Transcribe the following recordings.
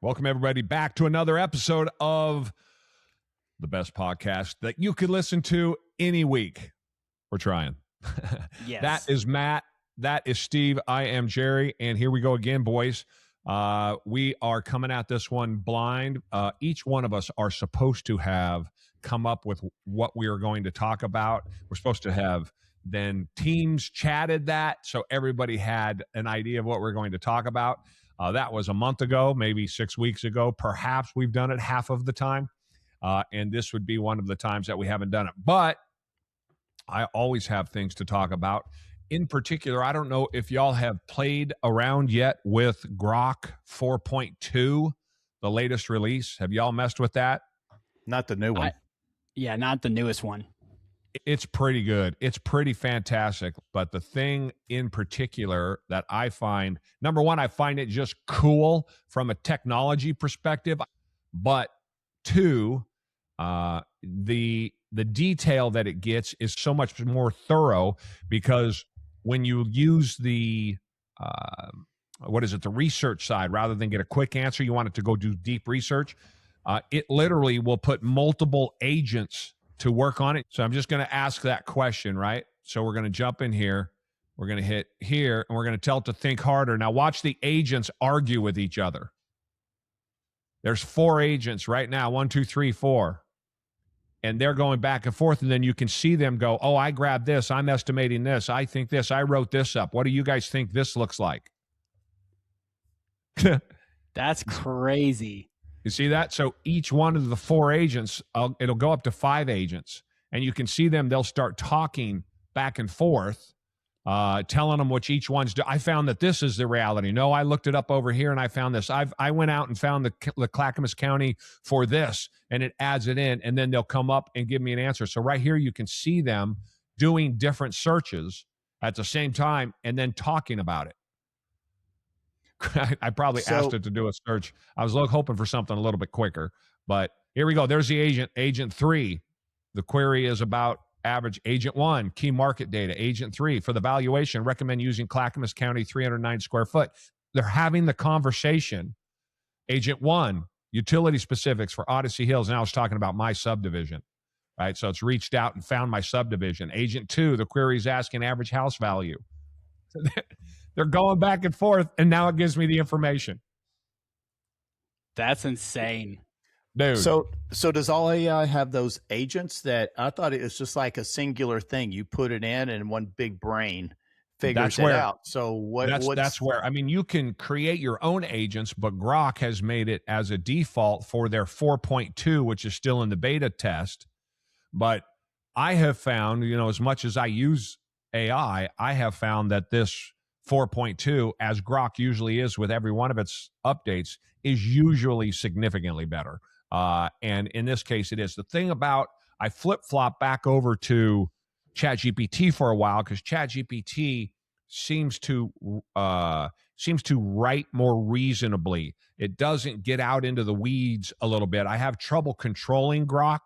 Welcome, everybody, back to another episode of the best podcast that you could listen to any week. We're trying. Yes. That is Matt. That is Steve. I am Jerry. And here we go again, boys. We are coming at this one blind. Each one of us are supposed to have come up with what we are going to talk about. We're supposed to have then teams chatted that, so everybody had an idea of what we're going to talk about. That was a month ago, maybe 6 weeks ago. Perhaps we've done it half of the time. And this would be one of the times that we haven't done it. But I always have things to talk about. In particular, I don't know if y'all have played around yet with Grok 4.2, the latest release. Have y'all messed with that? Not the new one. Not the newest one. It's pretty good. It's pretty fantastic. But the thing in particular that I find, number one, I find it just cool from a technology perspective. But two, the detail that it gets is so much more thorough, because when you use the the research side, rather than get a quick answer, you want it to go do deep research. It literally will put multiple agents to work on it. So I'm just going to ask that question, right? So we're going to jump in here. We're going to hit here, and we're going to tell it to think harder. Now watch the agents argue with each other. There's 4 agents right now, 1, 2, 3, 4. And they're going back and forth, and then you can see them go, oh, I grabbed this. I'm estimating this. I think this. I wrote this up. What do you guys think this looks like? That's crazy. You see that? So each one of the 4 agents, it'll go up to 5 agents, and you can see them. They'll start talking back and forth, telling them what each one's do. I found that this is the reality. No, I looked it up over here, and I found this. I went out and found the Clackamas County for this, and it adds it in, and then they'll come up and give me an answer. So right here, you can see them doing different searches at the same time and then talking about it. I probably asked it to do a search. I was hoping for something a little bit quicker, but here we go. There's the agent. Agent 3. The query is about average. Agent 1, key market data. Agent 3, for the valuation, recommend using Clackamas County 309 square foot. They're having the conversation. Agent 1, utility specifics for Odyssey Hills. Now I was talking about my subdivision, right? So it's reached out and found my subdivision. Agent 2, the query is asking average house value. They're going back and forth, and now it gives me the information. That's insane. Dude. So does all AI have those agents that I thought it was just like a singular thing? You put it in and one big brain figures it out. So that's where, I mean, you can create your own agents, but Grok has made it as a default for their 4.2, which is still in the beta test. But I have found, as much as I use AI, I have found that this 4.2, as Grok usually is with every one of its updates, is usually significantly better. And in this case, it is. The thing about, I flip-flop back over to ChatGPT for a while, because ChatGPT seems to write more reasonably. It doesn't get out into the weeds a little bit. I have trouble controlling Grok.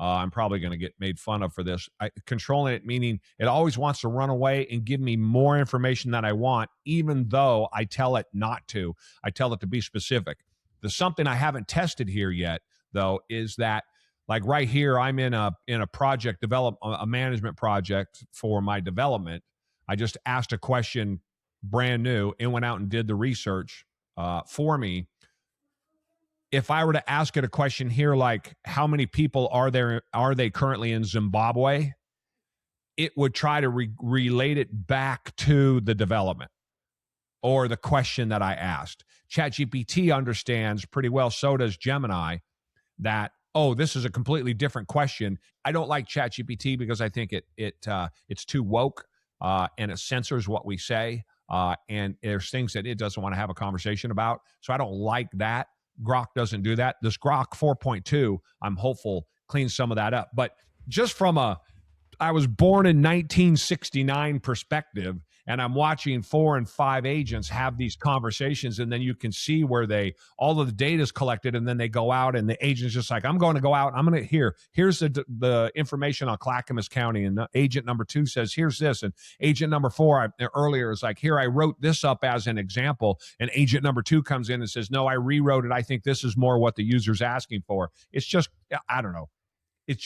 I'm probably going to get made fun of for this. Controlling it, meaning it always wants to run away and give me more information than I want, even though I tell it not to. I tell it to be specific. There's something I haven't tested here yet, though, is that, like right here, I'm in a project a management project for my development. I just asked a question brand new and went out and did the research for me. If I were to ask it a question here, like how many people are they currently in Zimbabwe, it would try to relate it back to the development or the question that I asked. ChatGPT understands pretty well, so does Gemini, that, oh, this is a completely different question. I don't like ChatGPT because I think it's too woke and it censors what we say. And there's things that it doesn't want to have a conversation about. So I don't like that. Grok doesn't do that. This Grok 4.2, I'm hopeful, cleans some of that up. But just from I was born in 1969 perspective, and I'm watching 4 and 5 agents have these conversations, and then you can see where all of the data is collected, and then they go out, and the agent's just like, I'm going to go out, I'm going to here's the information on Clackamas County, and agent number 2 says, here's this, and agent number 4 earlier is like, here, I wrote this up as an example, and agent number 2 comes in and says, no, I rewrote it, I think this is more what the user's asking for. It's just, I don't know, it's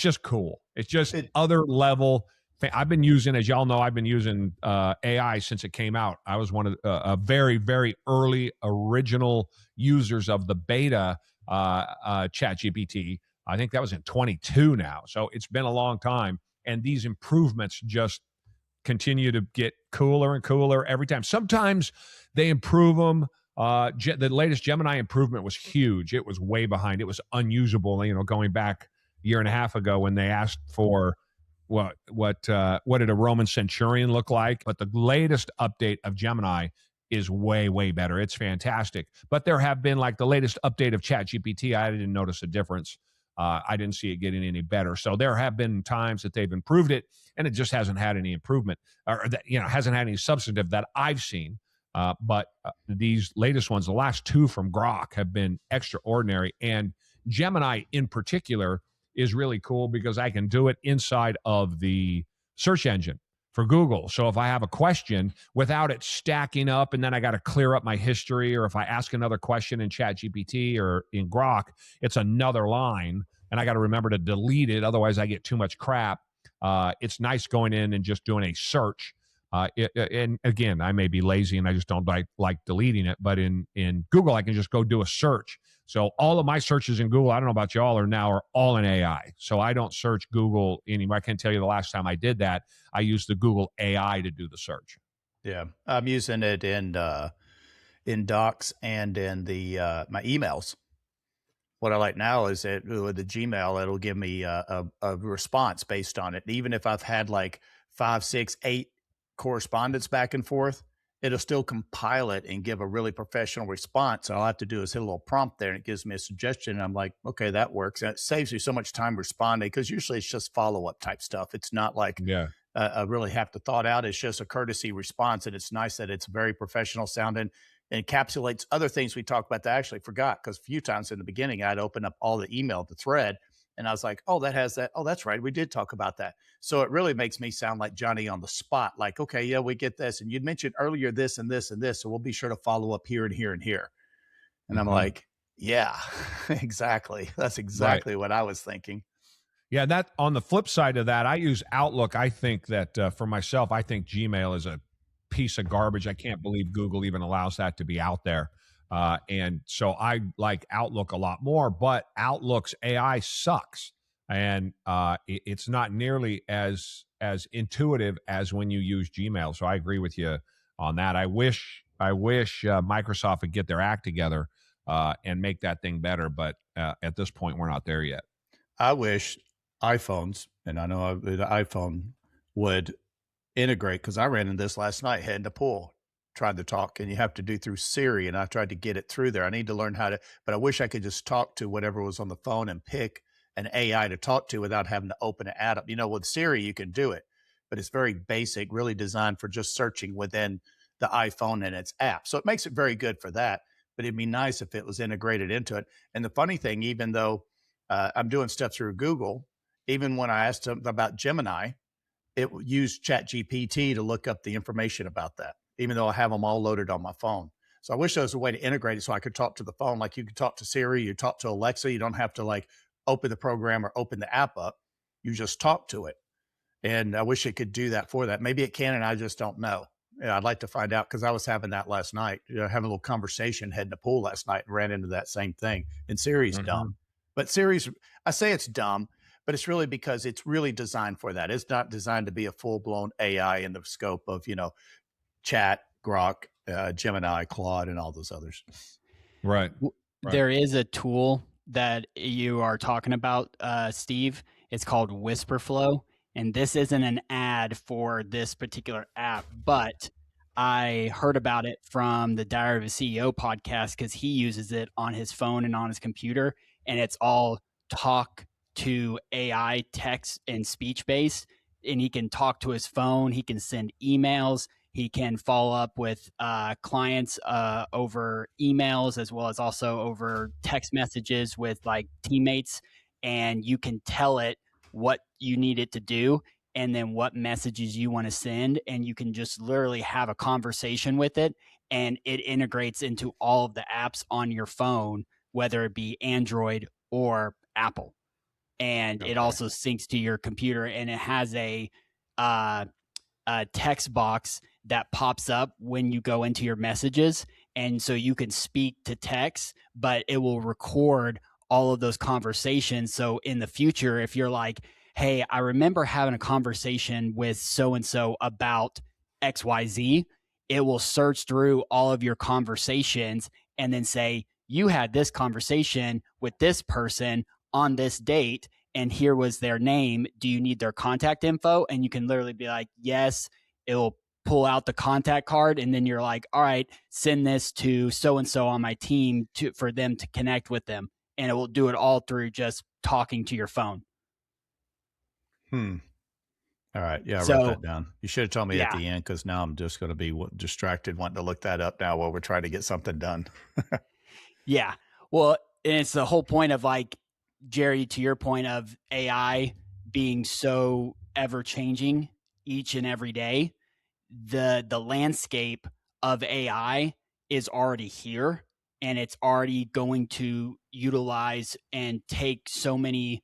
just cool. It's just other level. I've been using, as y'all know, I've been using AI since it came out. I was one of a very, very early original users of the beta ChatGPT. I think that was in 22 now. So it's been a long time. And these improvements just continue to get cooler and cooler every time. Sometimes they improve them. The latest Gemini improvement was huge. It was way behind. It was unusable, going back a year and a half ago when they asked for what did a Roman centurion look like? But the latest update of Gemini is way, way better. It's fantastic. But there have been, like the latest update of ChatGPT, I didn't notice a difference. I didn't see it getting any better. So there have been times that they've improved it, and it just hasn't had any improvement, or that, hasn't had any substantive that I've seen. But these latest ones, the last 2 from Grok, have been extraordinary. And Gemini in particular is really cool because I can do it inside of the search engine for Google. So if I have a question without it stacking up, and then I got to clear up my history, or if I ask another question in ChatGPT or in Grok, it's another line, and I got to remember to delete it. Otherwise, I get too much crap. It's nice going in and just doing a search. And again, I may be lazy and I just don't like deleting it. But in Google, I can just go do a search. So all of my searches in Google, I don't know about y'all, are all in AI. So I don't search Google anymore. I can't tell you the last time I did that. I used the Google AI to do the search. Yeah, I'm using it in Docs and in the my emails. What I like now is that with the Gmail, it'll give me a response based on it. Even if I've had like 5, 6, 8 correspondence back and forth, it'll still compile it and give a really professional response. All I have to do is hit a little prompt there, and it gives me a suggestion. And I'm like, okay, that works. And it saves me so much time responding, because usually it's just follow-up type stuff. It's not like I really have to thought out. It's just a courtesy response. And it's nice that it's very professional sounding and encapsulates other things we talked about that I actually forgot, because a few times in the beginning, I'd open up all the email, the thread, and I was like, oh, that has that. Oh, that's right. We did talk about that. So it really makes me sound like Johnny on the spot. Like, okay, yeah, we get this. And you'd mentioned earlier this and this and this. So we'll be sure to follow up here and here and here. And I'm like, yeah, exactly. That's exactly what I was thinking. Yeah, that on the flip side of that, I use Outlook. I think that for myself, I think Gmail is a piece of garbage. I can't believe Google even allows that to be out there. And so I like Outlook a lot more, but Outlook's AI sucks. And it's not nearly as intuitive as when you use Gmail. So I agree with you on that. I wish Microsoft would get their act together and make that thing better. But at this point, we're not there yet. I wish iPhones, and I know the iPhone would integrate, because I ran into this last night heading to pool, tried to talk, and you have to do through Siri, and I tried to get it through there. I need to learn how to, but I wish I could just talk to whatever was on the phone and pick an AI to talk to without having to open an app up. With Siri, you can do it, but it's very basic, really designed for just searching within the iPhone and its app. So it makes it very good for that, but it'd be nice if it was integrated into it. And the funny thing, even though I'm doing stuff through Google, even when I asked them about Gemini, it used ChatGPT to look up the information about that, even though I have them all loaded on my phone. So I wish there was a way to integrate it so I could talk to the phone. Like you could talk to Siri, you talk to Alexa. You don't have to like open the program or open the app up. You just talk to it. And I wish it could do that for that. Maybe it can, and I just don't know. I'd like to find out, because I was having that last night, having a little conversation heading to pool last night, and ran into that same thing. And Siri's dumb. But Siri's, I say it's dumb, but it's really because it's really designed for that. It's not designed to be a full-blown AI in the scope of, Chat, Grok, Gemini, Claude, and all those others. Right. There is a tool that you are talking about, Steve. It's called WhisperFlow. And this isn't an ad for this particular app, but I heard about it from the Diary of a CEO podcast, because he uses it on his phone and on his computer. And it's all talk to AI, text and speech based. and he can talk to his phone. He can send emails. He can follow up with clients over emails, as well as also over text messages with like teammates. And you can tell it what you need it to do and then what messages you want to send. And you can just literally have a conversation with it. And it integrates into all of the apps on your phone, whether it be Android or Apple. And it also syncs to your computer, and it has a text box that pops up when you go into your messages. And so you can speak to text, but it will record all of those conversations. So in the future, if you're like, hey, I remember having a conversation with so-and-so about XYZ, it will search through all of your conversations and then say, you had this conversation with this person on this date, and here was their name. Do you need their contact info? And you can literally be like, yes. It'll pull out the contact card, and then you're like, all right, send this to so-and-so on my team for them to connect with them. And it will do it all through just talking to your phone. All right. Yeah, I wrote that down. You should have told me at the end, because now I'm just going to be distracted wanting to look that up now while we're trying to get something done. Yeah. Well, and it's the whole point of, like, Jerry, to your point of AI being so ever changing each and every day, the landscape of AI is already here, and it's already going to utilize and take so many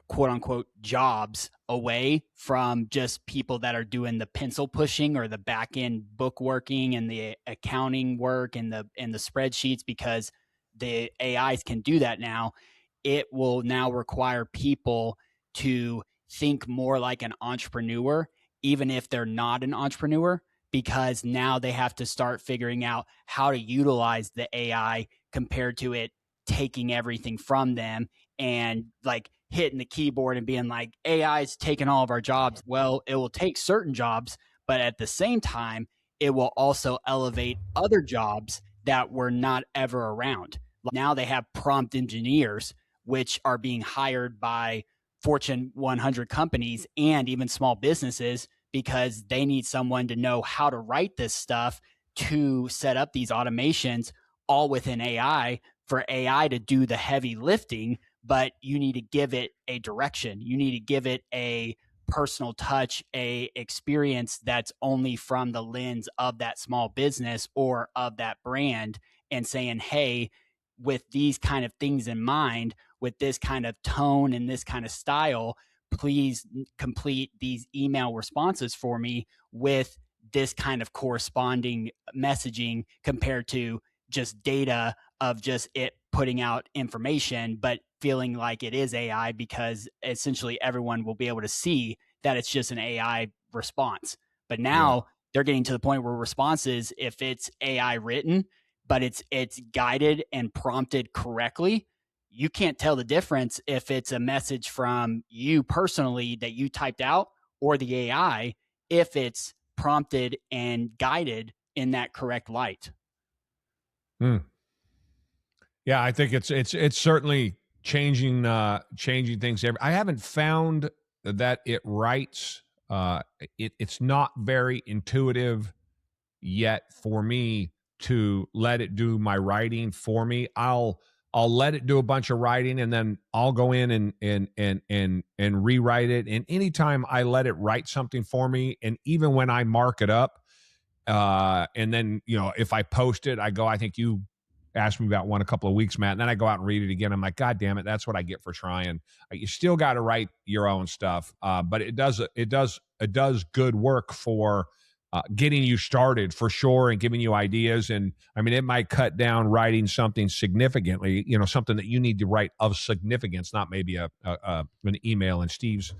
quote unquote jobs away from just people that are doing the pencil pushing or the back end book working and the accounting work and the spreadsheets, because the AIs can do that now. It will now require people to think more like an entrepreneur, even if they're not an entrepreneur, because now they have to start figuring out how to utilize the AI compared to it taking everything from them and like hitting the keyboard and being like, AI is taking all of our jobs. Well, it will take certain jobs, but at the same time, it will also elevate other jobs that were not ever around. Now they have prompt engineers, which are being hired by Fortune 100 companies and even small businesses, because they need someone to know how to write this stuff to set up these automations all within AI, for AI to do the heavy lifting. But you need to give it a direction. You need to give it a personal touch, a experience that's only from the lens of that small business or of that brand, and saying, hey, with these kind of things in mind, with this kind of tone and this kind of style, please complete these email responses for me with this kind of corresponding messaging, compared to just data of just it putting out information, but feeling like it is AI, because essentially everyone will be able to see that it's just an AI response. But now they're getting to the point where responses, if it's AI written, but it's guided and prompted correctly, you can't tell the difference if it's a message from you personally that you typed out or the AI, if it's prompted and guided in that correct light. Yeah, I think it's certainly changing things. I haven't found that it writes. It's not very intuitive yet for me to let it do my writing for me. I'll let it do a bunch of writing, and then I'll go in and rewrite it. And anytime I let it write something for me, and even when I mark it up, and then, if I post it, I go, I think you asked me about one a couple of weeks, Matt, and then I go out and read it again. I'm like, God damn it, that's what I get for trying. You still got to write your own stuff, but it does good work for getting you started, for sure, and giving you ideas. And I mean, it might cut down writing something significantly, something that you need to write of significance, not maybe an email in Steve's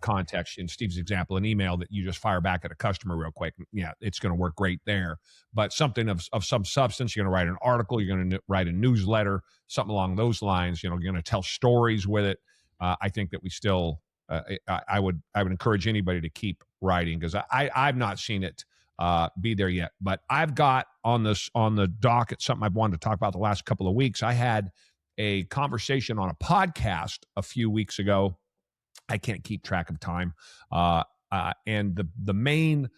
context, in Steve's example, an email that you just fire back at a customer real quick. Yeah, it's going to work great there. But something of some substance, you're going to write an article, you're going to write a newsletter, something along those lines. You're going to tell stories with it. I think that we still, I would encourage anybody to keep writing, because I've not seen it be there yet. But I've got on the docket something I've wanted to talk about the last couple of weeks. I had a conversation on a podcast a few weeks ago. I can't keep track of time. and the main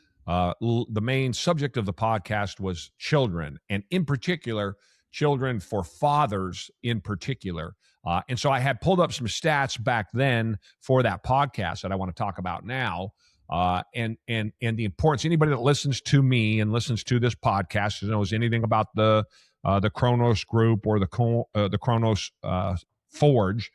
subject of the podcast was children, and in particular, children for fathers in particular. And so I had pulled up some stats back then for that podcast that I want to talk about now. And the importance. Anybody that listens to me and listens to this podcast knows anything about the Kronos Group or the Kronos Forge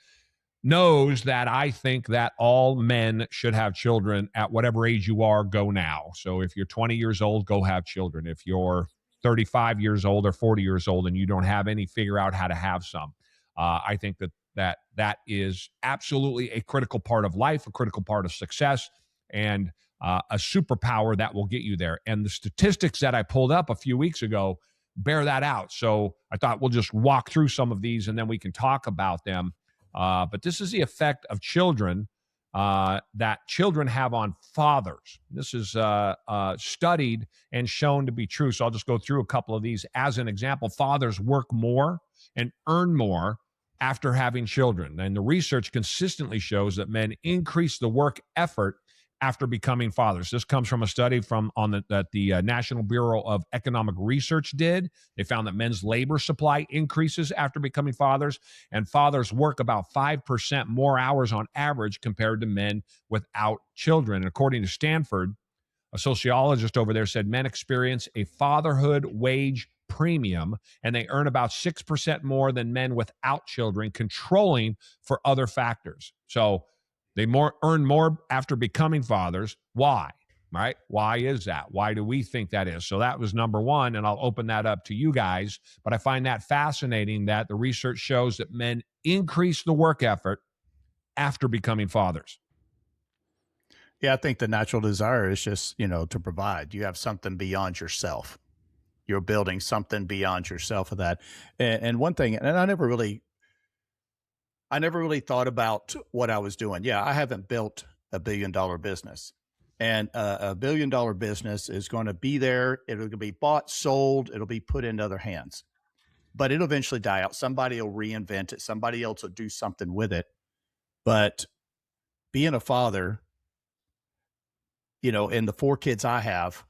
knows that I think that all men should have children at whatever age you are. Go now. So if you're 20 years old, go have children. If you're 35 years old or 40 years old and you don't have any, figure out how to have some. I think that is absolutely a critical part of life, a critical part of success, and a superpower that will get you there. And the statistics that I pulled up a few weeks ago bear that out. So I thought we'll just walk through some of these and then we can talk about them. But this is the effect of children that children have on fathers. This is studied and shown to be true. So I'll just go through a couple of these as an example. Fathers work more and earn more after having children. And the research consistently shows that men increase the work effort after becoming fathers. This comes from a study that the National Bureau of Economic Research did. They found that men's labor supply increases after becoming fathers, and fathers work about 5% more hours on average compared to men without children. And according to Stanford, a sociologist over there said men experience a fatherhood wage premium, and they earn about 6% more than men without children, controlling for other factors. So they earn more after becoming fathers. Why? Right? Why is that? Why do we think that is? So that was number one, and I'll open that up to you guys. But I find that fascinating that the research shows that men increase the work effort after becoming fathers. Yeah, I think the natural desire is just, to provide. You have something beyond yourself. You're building something beyond yourself of that. And one thing, and I never really thought about what I was doing. Yeah, I haven't built a $1 billion business. And a $1 billion business is going to be there. It'll be bought, sold. It'll be put into other hands. But it'll eventually die out. Somebody will reinvent it. Somebody else will do something with it. But being a father, and the 4 kids I have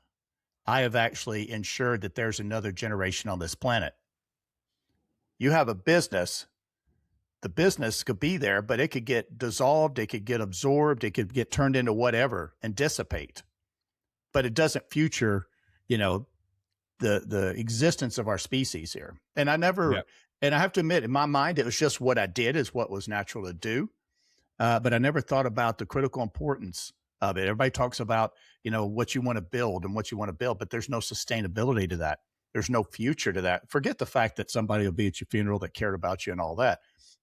actually ensured that there's another generation on this planet. You have a business. The business could be there, but it could get dissolved, it could get absorbed, it could get turned into whatever and dissipate. But it doesn't future, the existence of our species here. And I have to admit, in my mind, it was just what I did is what was natural to do. But I never thought about the critical importance of it. Everybody talks about, what you want to build and what you want to build, but there's no sustainability to that. There's no future to that. Forget the fact that somebody will be at your funeral that cared about you and all that.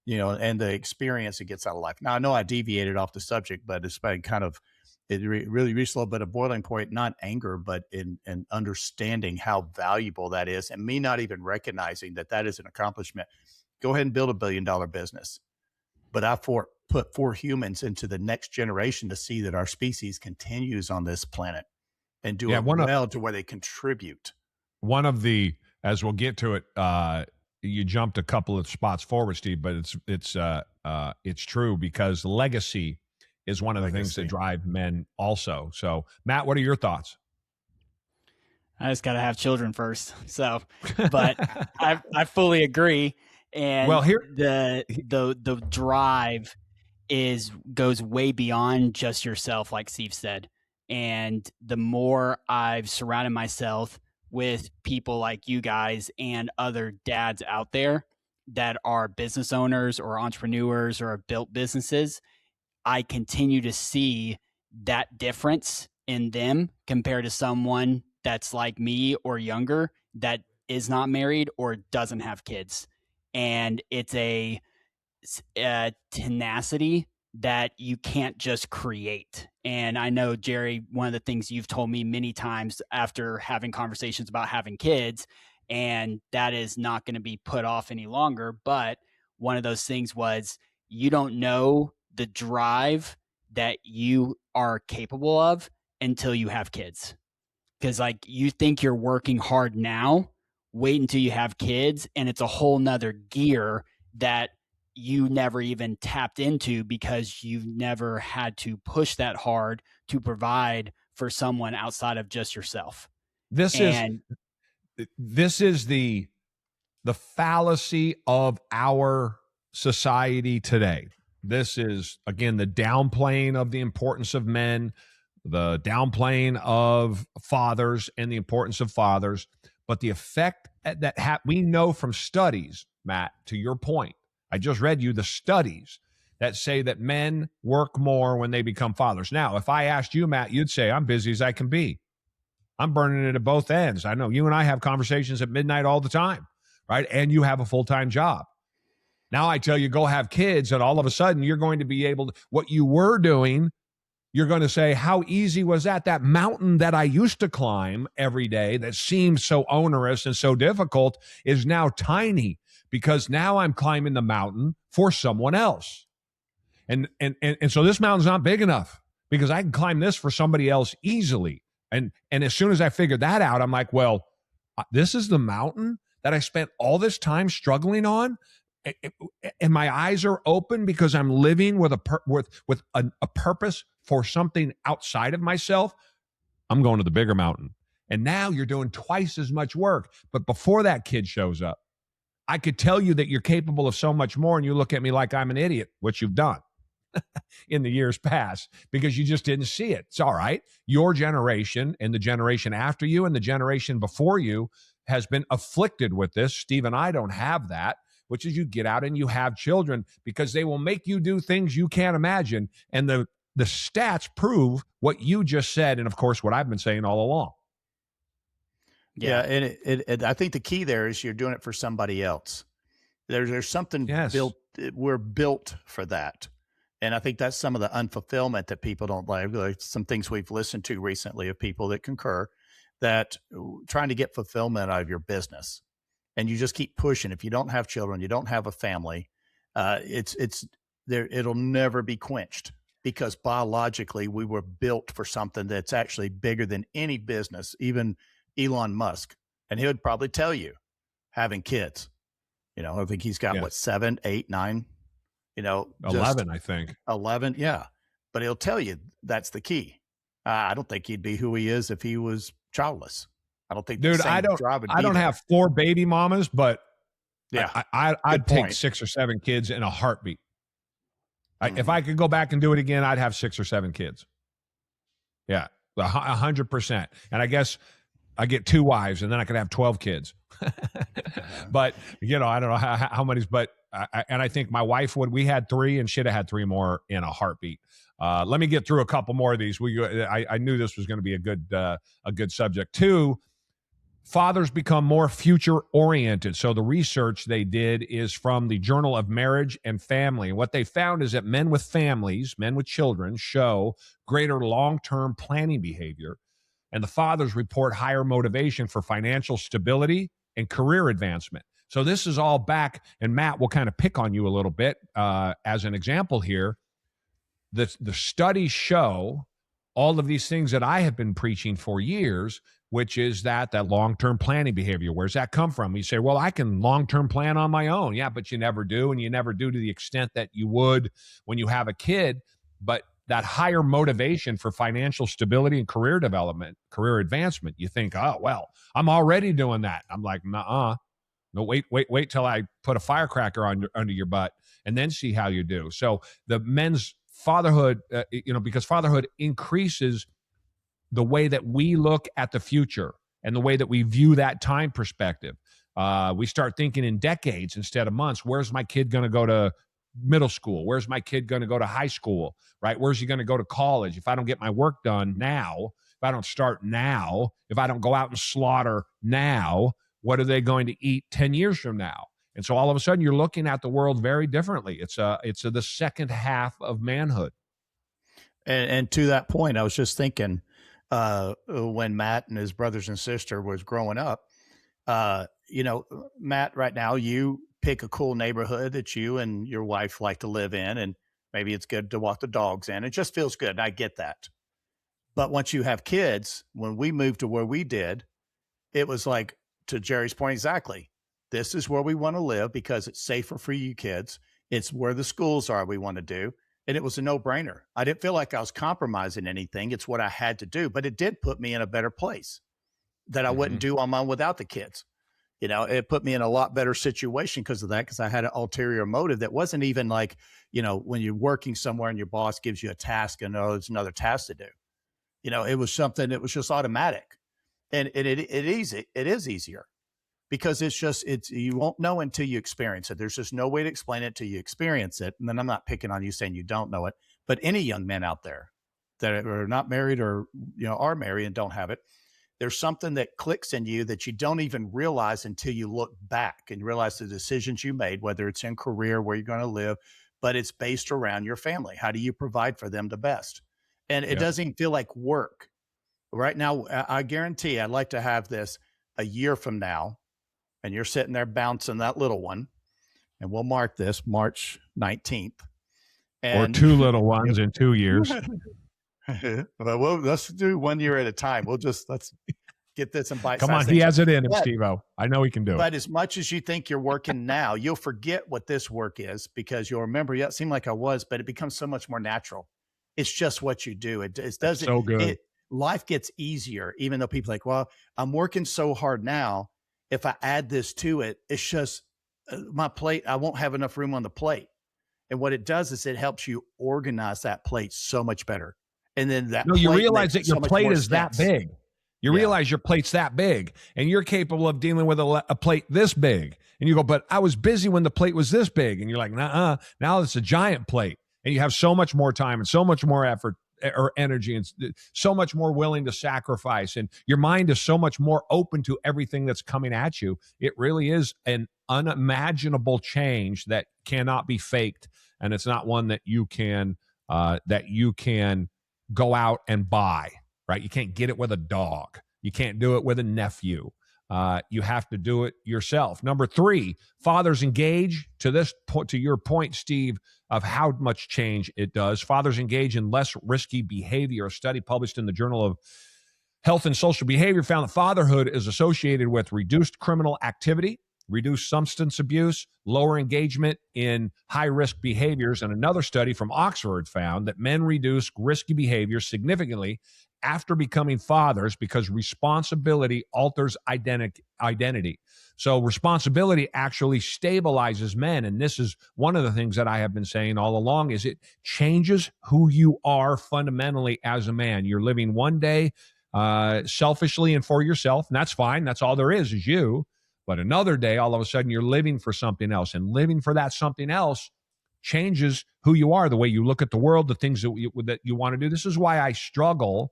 And the experience it gets out of life. Now, I know I deviated off the subject, but it's been kind of, it really reached a little bit of boiling point, not anger, but in understanding how valuable that is, and me not even recognizing that is an accomplishment. Go ahead and build a $1 billion business. But I put 4 humans into the next generation to see that our species continues on this planet and do it well to where they contribute. One of the, as we'll get to it, you jumped a couple of spots forward, Steve, but it's true, because legacy is one of the things that drive men also. So, Matt, what are your thoughts? I just got to have children first. So, but I fully agree. And the drive goes way beyond just yourself, like Steve said. And the more I've surrounded myself with people like you guys and other dads out there that are business owners or entrepreneurs or have built businesses, I continue to see that difference in them compared to someone that's like me or younger that is not married or doesn't have kids. And it's a tenacity that you can't just create. And I know, Jerry, one of the things you've told me many times after having conversations about having kids, and that is not going to be put off any longer, but one of those things was you don't know the drive that you are capable of until you have kids. Because like you think you're working hard now, wait until you have kids, and it's a whole nother gear that you never even tapped into because you've never had to push that hard to provide for someone outside of just yourself. This is the fallacy of our society today. This is, again, the downplaying of the importance of men, the downplaying of fathers and the importance of fathers. But the effect that we know from studies, Matt, to your point, I just read you the studies that say that men work more when they become fathers. Now, if I asked you, Matt, you'd say, I'm busy as I can be. I'm burning it at both ends. I know you and I have conversations at midnight all the time, right? And you have a full-time job. Now I tell you, go have kids, and all of a sudden you're going to be able to, what you were doing, you're going to say, how easy was that? That mountain that I used to climb every day that seemed so onerous and so difficult is now tiny because now I'm climbing the mountain for someone else. And so this mountain's not big enough because I can climb this for somebody else easily. And as soon as I figured that out, I'm like, well, this is the mountain that I spent all this time struggling on. And my eyes are open because I'm living with a purpose for something outside of myself. I'm going to the bigger mountain. And now you're doing twice as much work. But before that kid shows up, I could tell you that you're capable of so much more. And you look at me like I'm an idiot, which you've done in the years past because you just didn't see it. It's all right. Your generation and the generation after you and the generation before you has been afflicted with this. Steve and I don't have that, which is you get out and you have children because they will make you do things you can't imagine. And the stats prove what you just said. And of course, what I've been saying all along. Yeah. And I think the key there is you're doing it for somebody else. There's something built. We're built for that. And I think that's some of the unfulfillment that people don't like some things we've listened to recently of people that concur that trying to get fulfillment out of your business. And you just keep pushing. If you don't have children, you don't have a family, it's there. It'll never be quenched because biologically we were built for something that's actually bigger than any business, even Elon Musk. And he would probably tell you having kids, I think he's got 7, 8, 9, 11, I think 11. Yeah. But he'll tell you that's the key. I don't think he'd be who he is if he was childless. I don't think, dude, I don't have 4 baby mamas, but yeah, I'd take 6 or 7 kids in a heartbeat. If I could go back and do it again, I'd have 6 or 7 kids. Yeah, 100%. And I guess I get 2 wives and then I could have 12 kids. But, I don't know how many, but I think my wife we had 3 and she'd have had 3 more in a heartbeat. Let me get through a couple more of these. I knew this was going to be a good subject. 2, fathers become more future oriented. So the research they did is from the Journal of Marriage and Family. And what they found is that men with families, men with children, show greater long-term planning behavior. And the fathers report higher motivation for financial stability and career advancement. So this is all back, and Matt will kind of pick on you a little bit as an example here. The studies show all of these things that I have been preaching for years, which is that long-term planning behavior. Where's that come from? You say, well, I can long-term plan on my own. Yeah, but you never do, and you never do to the extent that you would when you have a kid. But that higher motivation for financial stability and career development, career advancement, you think, oh, well, I'm already doing that. I'm like, nuh-uh. No, wait till I put a firecracker under your butt and then see how you do. So the men's fatherhood, because fatherhood increases the way that we look at the future and the way that we view that time perspective. We start thinking in decades instead of months. Where's my kid going to go to middle school? Where's my kid going to go to high school, right? Where's he going to go to college? If I don't get my work done now, if I don't start now, if I don't go out and slaughter now, what are they going to eat 10 years from now? And so all of a sudden you're looking at the world very differently. It's the second half of manhood. And to that point, I was just thinking, when Matt and his brothers and sister was growing up, Matt, right now you pick a cool neighborhood that you and your wife like to live in, and maybe it's good to walk the dogs in. It just feels good. And I get that. But once you have kids, when we moved to where we did, it was like, to Jerry's point, exactly. This is where we want to live because it's safer for you kids. It's where the schools are we want to do. And it was a no-brainer. I didn't feel like I was compromising anything. It's what I had to do, but it did put me in a better place that I wouldn't do on my own without the kids. You know, it put me in a lot better situation because of that, because I had an ulterior motive that wasn't even like, you know, when you're working somewhere and your boss gives you a task and there's another task to do. You know, it was something that was just automatic. And it is easier because you won't know until you experience it. There's just no way to explain it till you experience it. And then I'm not picking on you saying you don't know it, but any young men out there that are not married or, you know, are married and don't have it, there's something that clicks in you that you don't even realize until you look back and realize the decisions you made, whether it's in career, where you're going to live, but it's based around your family. How do you provide for them the best? And it doesn't even feel like work. Right now, I guarantee I'd like to have this a year from now, and you're sitting there bouncing that little one, and we'll mark this March 19th. And, or two little ones in 2 years. Well, let's do 1 year at a time. Let's get this in bite-sized Come on, things. he has it in him, Steve-O. I know he can do it. But as much as you think you're working now, you'll forget what this work is because you'll remember, yeah, it seemed like I was, but it becomes so much more natural. It's just what you do. It doesn't. So good. Life gets easier, even though people are like, well, I'm working so hard now. If I add this to it, it's just my plate. I won't have enough room on the plate. And what it does is it helps you organize that plate so much better. And then you realize that your plate is that big. You realize your plate's that big, and you're capable of dealing with a plate this big. And you go, but I was busy when the plate was this big. And you're like, nah, now it's a giant plate. And you have so much more time and so much more effort or energy and so much more willing to sacrifice. And your mind is so much more open to everything that's coming at you. It really is an unimaginable change that cannot be faked. And it's not one that you can go out and buy, right? You can't get it with a dog. You can't do it with a nephew. You have to do it yourself. Number 3, fathers engage to your point, Steve, of how much change it does. Fathers engage in less risky behavior. A study published in the Journal of Health and Social Behavior found that fatherhood is associated with reduced criminal activity, reduced substance abuse, lower engagement in high-risk behaviors. And another study from Oxford found that men reduce risky behaviors significantly after becoming fathers because responsibility alters identity. So responsibility actually stabilizes men. And this is one of the things that I have been saying all along is it changes who you are fundamentally as a man. You're living one day selfishly and for yourself, and that's fine. That's all there is you. But another day, all of a sudden, you're living for something else. And living for that something else changes who you are, the way you look at the world, the things that you want to do. This is why I struggle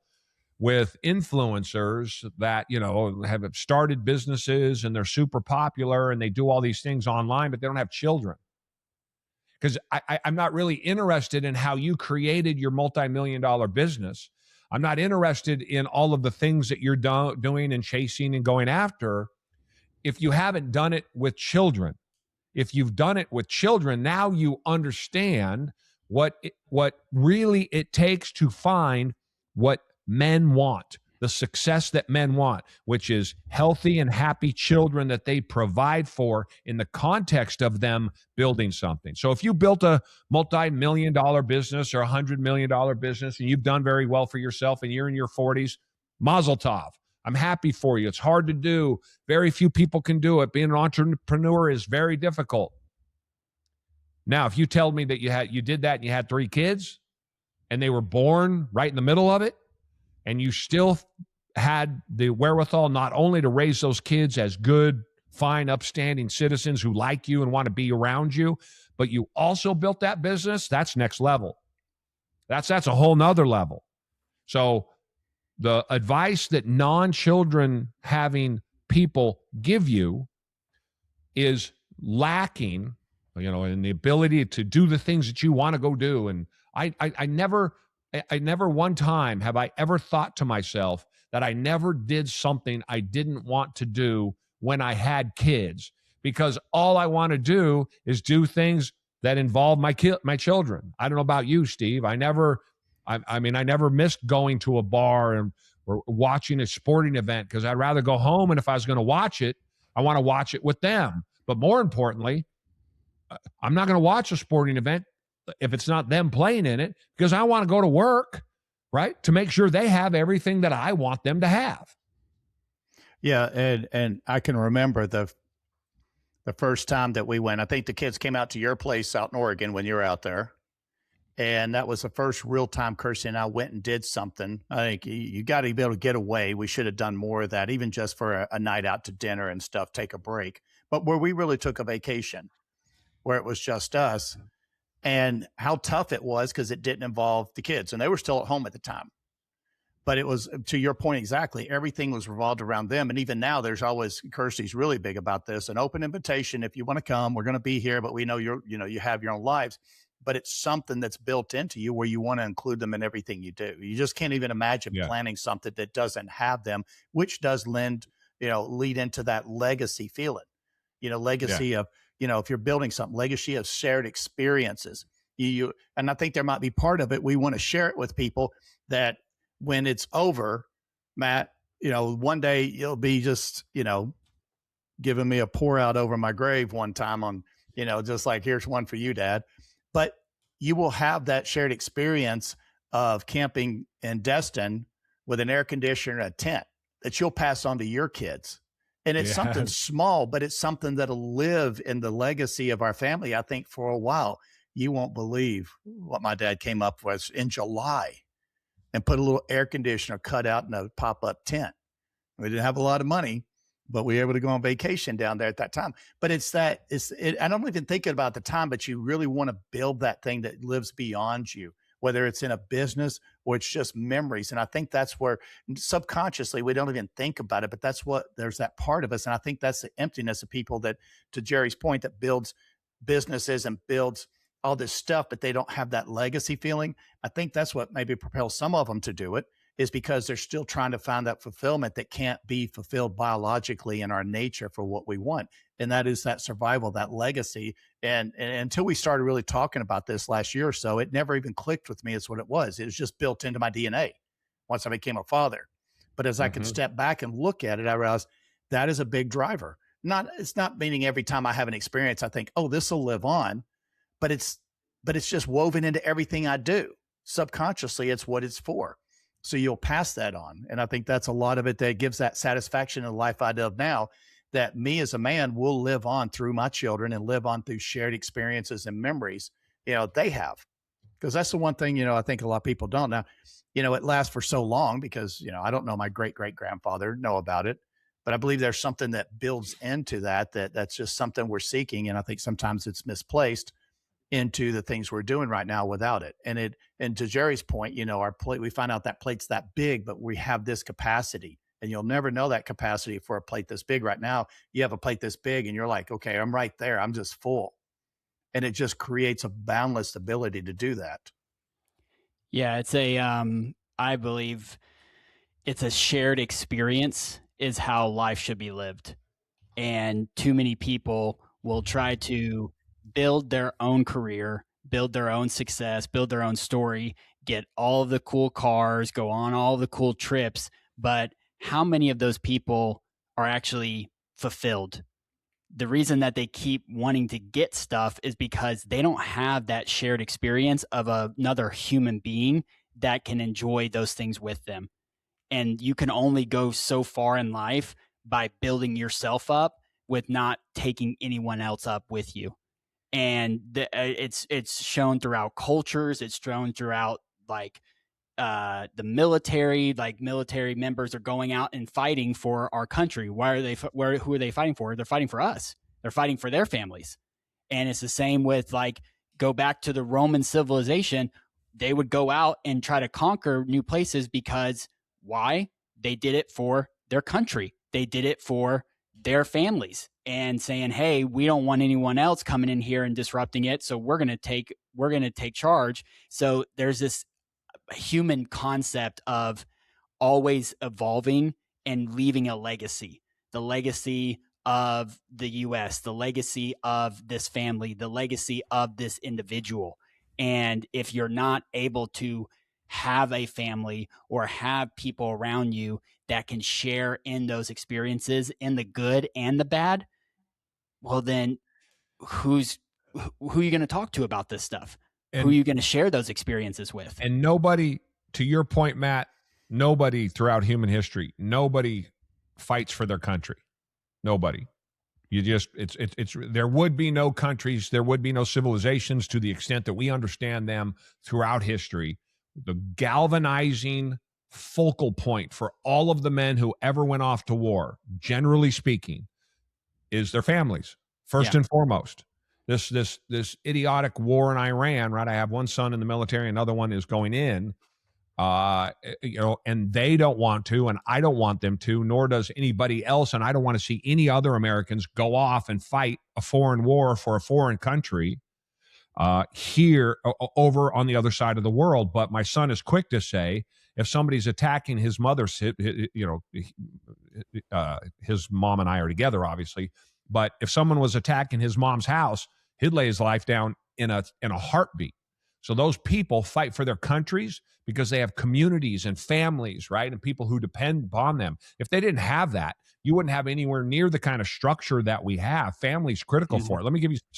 with influencers that, you know, have started businesses and they're super popular and they do all these things online, but they don't have children. Because I'm not really interested in how you created your multi-million-dollar business. I'm not interested in all of the things that you're doing and chasing and going after if you haven't done it with children. If you've done it with children, now you understand what really it takes to find what men want, the success that men want, which is healthy and happy children that they provide for in the context of them building something. So if you built a multi-million-dollar business or $100 million business and you've done very well for yourself and you're in your 40s, mazel tov. I'm happy for you. It's hard to do. Very few people can do it. Being an entrepreneur is very difficult. Now, if you tell me that you did that and you had 3 kids and they were born right in the middle of it, and you still had the wherewithal not only to raise those kids as good, fine, upstanding citizens who like you and want to be around you, but you also built that business, that's next level. That's a whole nother level. So the advice that non-children having people give you is lacking, you know, in the ability to do the things that you want to go do. And I never one time have I ever thought to myself that I never did something I didn't want to do when I had kids, because all I want to do is do things that involve my children. I don't know about you, Steve. I never missed going to a bar or watching a sporting event because I'd rather go home. And if I was going to watch it, I want to watch it with them. But more importantly, I'm not going to watch a sporting event if it's not them playing in it, because I want to go to work, right, to make sure they have everything that I want them to have. Yeah, and I can remember the first time that we went. I think the kids came out to your place out in Oregon when you were out there. And that was the first real time Kirsty and I went and did something. I think you got to be able to get away. We should have done more of that, even just for a night out to dinner and stuff, take a break. But where we really took a vacation, where it was just us, and how tough it was because it didn't involve the kids. And they were still at home at the time. But it was, to your point exactly, everything was revolved around them. And even now, there's always, Kirsty's really big about this, an open invitation. If you want to come, we're going to be here, but we know you have your own lives. But it's something that's built into you where you want to include them in everything you do. You just can't even imagine planning something that doesn't have them, which does lead into that legacy feeling, legacy of, if you're building something, legacy of shared experiences. And I think there might be part of it. We want to share it with people that when it's over, Matt, one day you'll be just, giving me a pour out over my grave one time on, just like, here's one for you, Dad. But you will have that shared experience of camping in Destin with an air conditioner and a tent that you'll pass on to your kids. And it's something small, but it's something that'll live in the legacy of our family, I think, for a while. You won't believe what my dad came up with in July and put a little air conditioner cut out in a pop-up tent. We didn't have a lot of money, but we were able to go on vacation down there at that time. But I don't even think about the time, but you really want to build that thing that lives beyond you, whether it's in a business or it's just memories. And I think that's where subconsciously we don't even think about it, but there's that part of us. And I think that's the emptiness of people that, to Jerry's point, that builds businesses and builds all this stuff, but they don't have that legacy feeling. I think that's what maybe propels some of them to do it, is because they're still trying to find that fulfillment that can't be fulfilled biologically in our nature for what we want. And that is that survival, that legacy. And until we started really talking about this last year or so, it never even clicked with me as what it was. It was just built into my DNA once I became a father. But as I could step back and look at it, I realized that is a big driver. It's not meaning every time I have an experience, I think, oh, this will live on, but it's just woven into everything I do. Subconsciously, it's what it's for. So you'll pass that on. And I think that's a lot of it that gives that satisfaction in the life I live now, that me as a man will live on through my children and live on through shared experiences and memories, they have. Because that's the one thing, I think a lot of people don't. Now, it lasts for so long because, I don't know my great-great-grandfather, know about it. But I believe there's something that builds into that's just something we're seeking. And I think sometimes it's misplaced into the things we're doing right now without it. And to Jerry's point, our plate, we find out that plate's that big, but we have this capacity, and you'll never know that capacity for a plate this big. Right now, you have a plate this big and you're like, okay, I'm right there. I'm just full. And it just creates a boundless ability to do that. Yeah. It's I believe it's a shared experience is how life should be lived. And too many people will try to build their own career, build their own success, build their own story, get all of the cool cars, go on all the cool trips. But how many of those people are actually fulfilled? The reason that they keep wanting to get stuff is because they don't have that shared experience of another human being that can enjoy those things with them. And you can only go so far in life by building yourself up with not taking anyone else up with you. And it's shown throughout cultures. It's shown throughout the military. Like military members are going out and fighting for our country. Who are they fighting for? They're fighting for us. They're fighting for their families. And it's the same with go back to the Roman civilization. They would go out and try to conquer new places because why? They did it for their country. They did it for their families and saying, hey, we don't want anyone else coming in here and disrupting it. So we're going to take charge. So there's this human concept of always evolving and leaving a legacy, the legacy of the US, the legacy of this family, the legacy of this individual. And if you're not able to have a family or have people around you that can share in those experiences, in the good and the bad, well, then who's who are you going to talk to about this stuff? And, who are you going to share those experiences with? And nobody, to your point, Matt, nobody throughout human history, nobody fights for their country. Nobody. You just, it's, there would be no countries, there would be no civilizations to the extent that we understand them throughout history. The galvanizing focal point for all of the men who ever went off to war, generally speaking, is their families, first and foremost. This idiotic war in Iran, right? I have one son in the military, another one is going in, and they don't want to, and I don't want them to, nor does anybody else, and I don't want to see any other Americans go off and fight a foreign war for a foreign country here over on the other side of the world. But my son is quick to say, if somebody's attacking his mother's, his mom and I are together, obviously, but if someone was attacking his mom's house, he'd lay his life down in a heartbeat. So those people fight for their countries because they have communities and families, right? And people who depend upon them. If they didn't have that, you wouldn't have anywhere near the kind of structure that we have. Family's critical for it. Let me give you some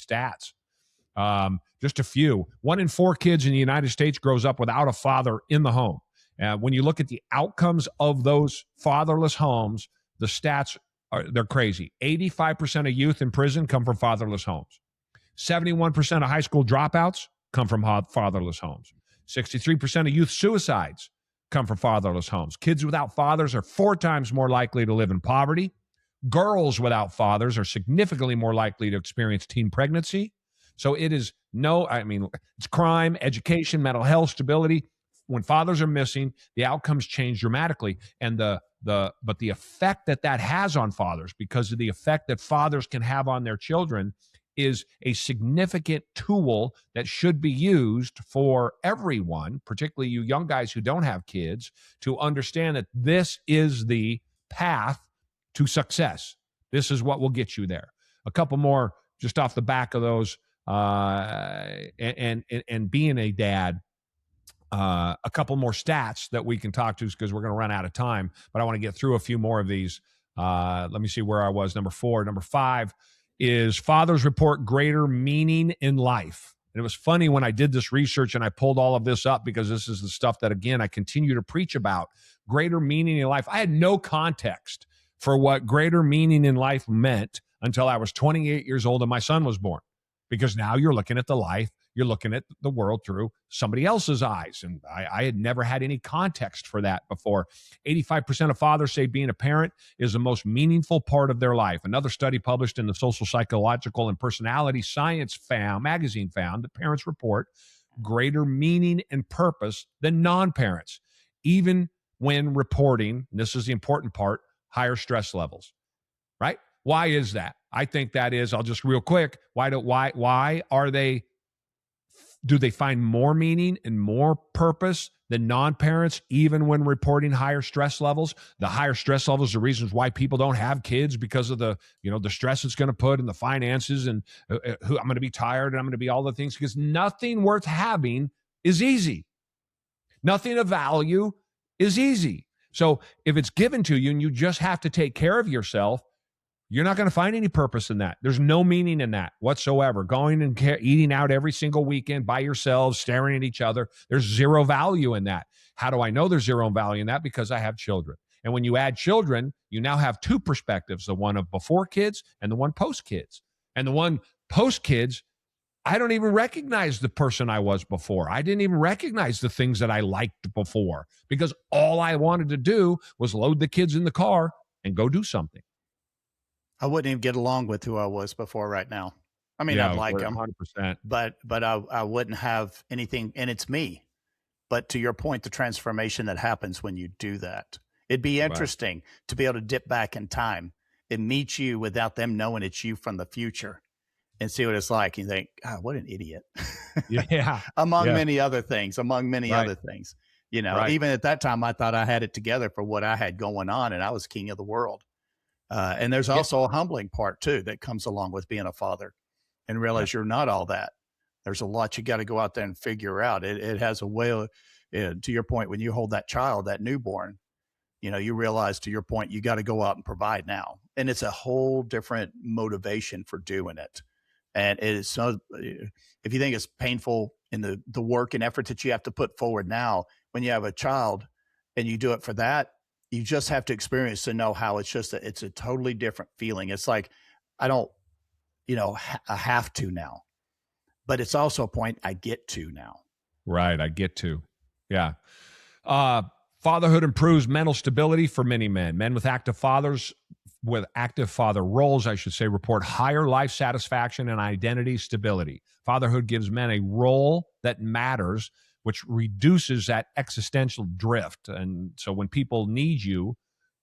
stats. Just a few. 1 in 4 kids in the United States grows up without a father in the home. When you look at the outcomes of those fatherless homes, the stats they're crazy. 85% of youth in prison come from fatherless homes. 71% of high school dropouts come from fatherless homes. 63% of youth suicides come from fatherless homes. Kids without fathers are 4 times more likely to live in poverty. Girls without fathers are significantly more likely to experience teen pregnancy. So it is it's crime, education, mental health, stability. When fathers are missing, the outcomes change dramatically. And but the effect that has on fathers, because of the effect that fathers can have on their children, is a significant tool that should be used for everyone, particularly you young guys who don't have kids, to understand that this is the path to success. This is what will get you there. A couple more just off the back of those, and being a dad. A couple more stats that we can talk to because we're going to run out of time, but I want to get through a few more of these. Let me see where I was. Number 4. Number 5 is fathers report greater meaning in life. And it was funny when I did this research and I pulled all of this up because this is the stuff that, again, I continue to preach about. Greater meaning in life. I had no context for what greater meaning in life meant until I was 28 years old and my son was born. Because now you're looking at the life, you're looking at the world through somebody else's eyes. And I had never had any context for that before. 85% of fathers say being a parent is the most meaningful part of their life. Another study published in the Social, Psychological, and Personality Science magazine found that parents report greater meaning and purpose than non-parents, even when reporting, and this is the important part, higher stress levels, right? Why is that? I think that is, I'll just real quick, why are they, do they find more meaning and more purpose than non-parents, even when reporting higher stress levels? The higher stress levels are reasons why people don't have kids, because of the stress it's going to put in the finances and who I'm going to be tired and I'm going to be all the things, because nothing worth having is easy. Nothing of value is easy. So if it's given to you and you just have to take care of yourself, you're not going to find any purpose in that. There's no meaning in that whatsoever. Going and eating out every single weekend by yourselves, staring at each other, there's zero value in that. How do I know there's zero value in that? Because I have children. And when you add children, you now have 2 perspectives, the one of before kids and the one post kids. And the one post kids, I don't even recognize the person I was before. I didn't even recognize the things that I liked before, because all I wanted to do was load the kids in the car and go do something. I wouldn't even get along with who I was before right now. I mean, I'd like them, 100%. but I wouldn't have anything, and it's me. But to your point, the transformation that happens when you do that, it'd be interesting to be able to dip back in time and meet you without them knowing it's you from the future and see what it's like. You think, God, what an idiot. Yeah. Among many other things, even at that time, I thought I had it together for what I had going on, and I was king of the world. And there's also a humbling part too that comes along with being a father, and realize you're not all that. There's a lot you got to go out there and figure out. It has a way, to your point, when you hold that child, that newborn, you realize, to your point, you got to go out and provide now. And it's a whole different motivation for doing it. And it is so, if you think it's painful in the work and effort that you have to put forward now, when you have a child and you do it for that, you just have to experience to know how it's a totally different feeling. It's like, I don't, I have to now, but it's also a point I get to now. Right. I get to. Yeah. Fatherhood improves mental stability for many men. Men with active father roles, I should say, report higher life satisfaction and identity stability. Fatherhood gives men a role that matters, which reduces that existential drift. And so when people need you,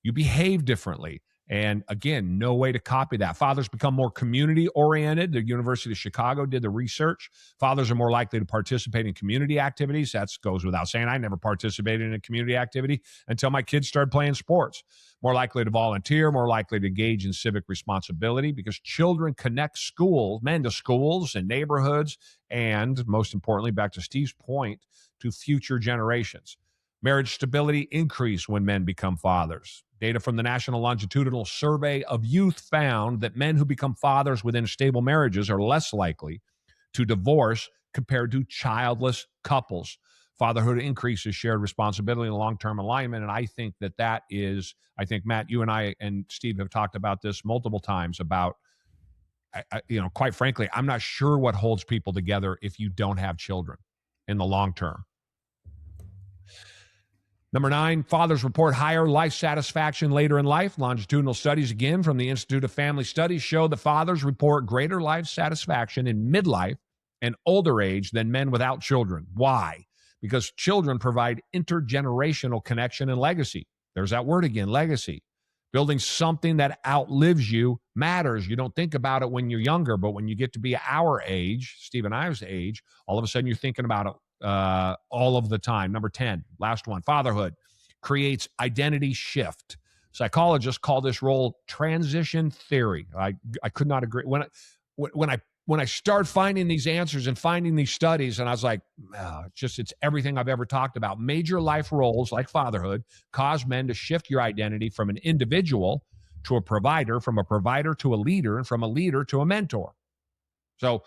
you behave differently. And again, no way to copy that. Fathers become more community-oriented. The University of Chicago did the research. Fathers are more likely to participate in community activities. That goes without saying. I never participated in a community activity until my kids started playing sports. More likely to volunteer, more likely to engage in civic responsibility, because children connect men to schools and neighborhoods, and most importantly, back to Steve's point, to future generations. Marriage stability increase when men become fathers. Data from the National Longitudinal Survey of Youth found that men who become fathers within stable marriages are less likely to divorce compared to childless couples. Fatherhood increases shared responsibility and long-term alignment. And I think that is, Matt, you and I and Steve have talked about this multiple times about, quite frankly, I'm not sure what holds people together if you don't have children in the long term. Number 9, fathers report higher life satisfaction later in life. Longitudinal studies, again, from the Institute of Family Studies show that fathers report greater life satisfaction in midlife and older age than men without children. Why? Because children provide intergenerational connection and legacy. There's that word again, legacy. Building something that outlives you matters. You don't think about it when you're younger, but when you get to be our age, Steve and I's age, all of a sudden you're thinking about it all of the time. Number 10, last one, fatherhood creates identity shift. Psychologists call this role transition theory. I could not agree. When I start finding these answers and finding these studies, and I was like, it's everything I've ever talked about. Major life roles like fatherhood cause men to shift your identity from an individual to a provider, from a provider to a leader, and from a leader to a mentor. So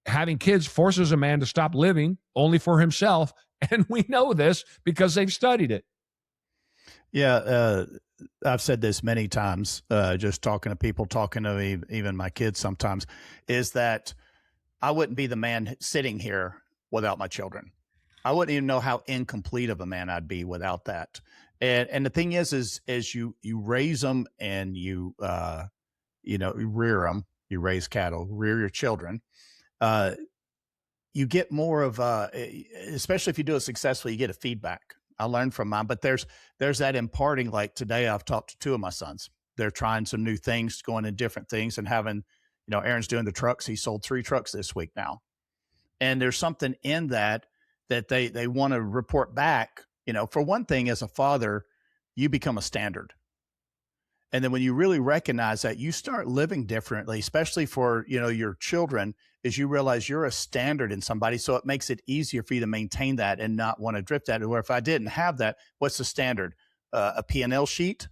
having kids forces a man to stop living only for himself. And we know this because they've studied it. Yeah. I've said this many times, just talking to people, talking to even my kids sometimes, is that I wouldn't be the man sitting here without my children. I wouldn't even know how incomplete of a man I'd be without that. And the thing is you raise them and you rear them, you raise cattle, rear your children. You get more of especially if you do it successfully, you get a feedback. I learned from mine, but there's that imparting. Like today, I've talked to 2 of my sons. They're trying some new things, going in different things, and having, Aaron's doing the trucks. He sold 3 trucks this week now, and there's something in that they want to report back. For one thing, as a father, you become a standard. And then when you really recognize that, you start living differently, especially for, your children, is you realize you're a standard in somebody. So it makes it easier for you to maintain that and not want to drift that. Or if I didn't have that, what's the standard? A P&L sheet?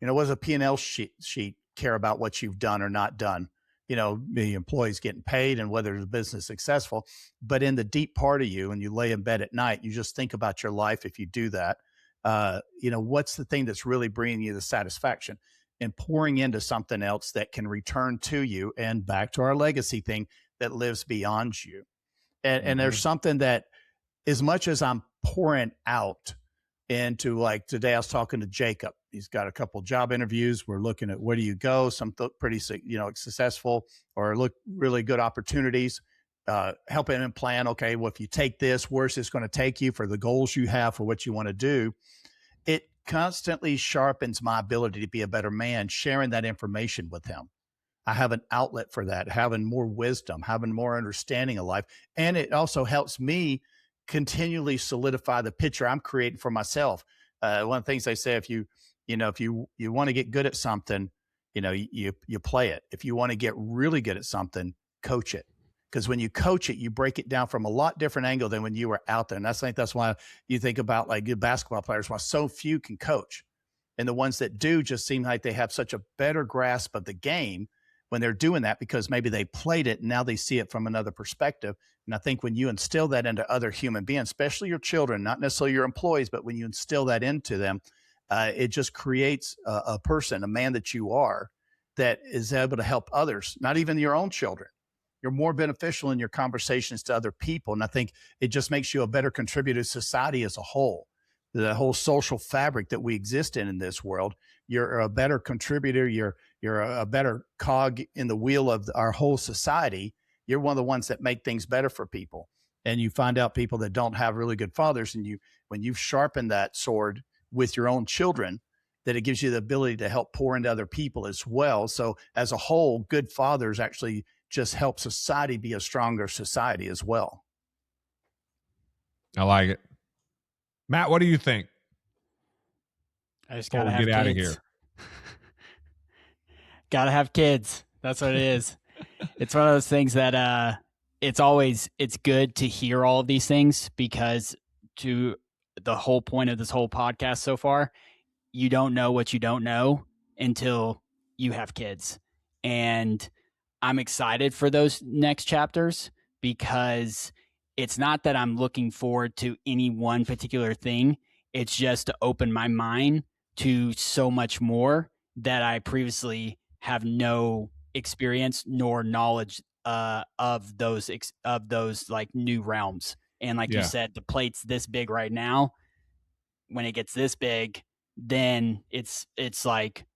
What does a P&L sheet care about what you've done or not done? The employees getting paid and whether the business is successful. But in the deep part of you, and you lay in bed at night, you just think about your life. If you do that, what's the thing that's really bringing you the satisfaction, and pouring into something else that can return to you, and back to our legacy thing that lives beyond you. And there's something that, as much as I'm pouring out into, like today, I was talking to Jacob. He's got a couple of job interviews. We're looking at where do you go? Some pretty, successful or look really good opportunities. Helping him plan, okay, well, if you take this, where's this going to take you for the goals you have for what you want to do? It constantly sharpens my ability to be a better man, sharing that information with him. I have an outlet for that, having more wisdom, having more understanding of life. And it also helps me continually solidify the picture I'm creating for myself. One of the things they say, if you want to get good at something, you play it. If you want to get really good at something, coach it. Because when you coach it, you break it down from a lot different angle than when you were out there. And I think that's why you think about like good basketball players, why so few can coach. And the ones that do just seem like they have such a better grasp of the game, when they're doing that, because maybe they played it and now they see it from another perspective. And I think when you instill that into other human beings, especially your children, not necessarily your employees, but when you instill that into them, it just creates a person, a man that you are, that is able to help others, not even your own children. You're more beneficial in your conversations to other people. And I think it just makes you a better contributor to society as a whole. The whole social fabric that we exist in this world, you're a better contributor. You're a better cog in the wheel of our whole society. You're one of the ones that make things better for people. And you find out people that don't have really good fathers, and when you've sharpened that sword with your own children, that it gives you the ability to help pour into other people as well. So as a whole, good fathers actually just help society be a stronger society as well. I like it. Matt, what do you think? I just gotta have get out of kids. here. Gotta have kids. That's what it is. It's one of those things that it's good to hear all of these things, because to the whole point of this whole podcast so far, you don't know what you don't know until you have kids. And I'm excited for those next chapters, because it's not that I'm looking forward to any one particular thing. It's just to open my mind to so much more that I previously have no experience nor knowledge of those like new realms. And like you said, the plate's this big right now. When it gets this big, then it's like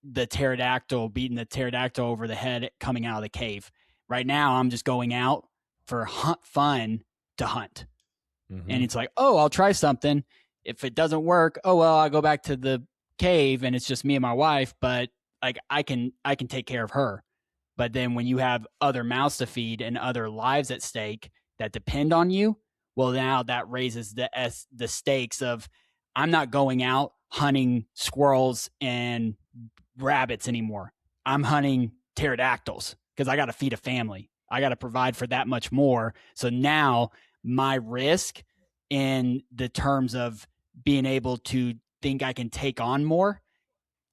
the pterodactyl beating the pterodactyl over the head coming out of the cave. Right now, I'm just going out for fun to hunt. Mm-hmm. And it's like, oh, I'll try something. If it doesn't work, oh, well, I'll go back to the cave and it's just me and my wife, but like I can take care of her. But then when you have other mouths to feed and other lives at stake that depend on you, well, now that raises the stakes of, I'm not going out hunting squirrels and rabbits anymore. I'm hunting pterodactyls because I got to feed a family. I got to provide for that much more. So now my risk in the terms of being able to think I can take on more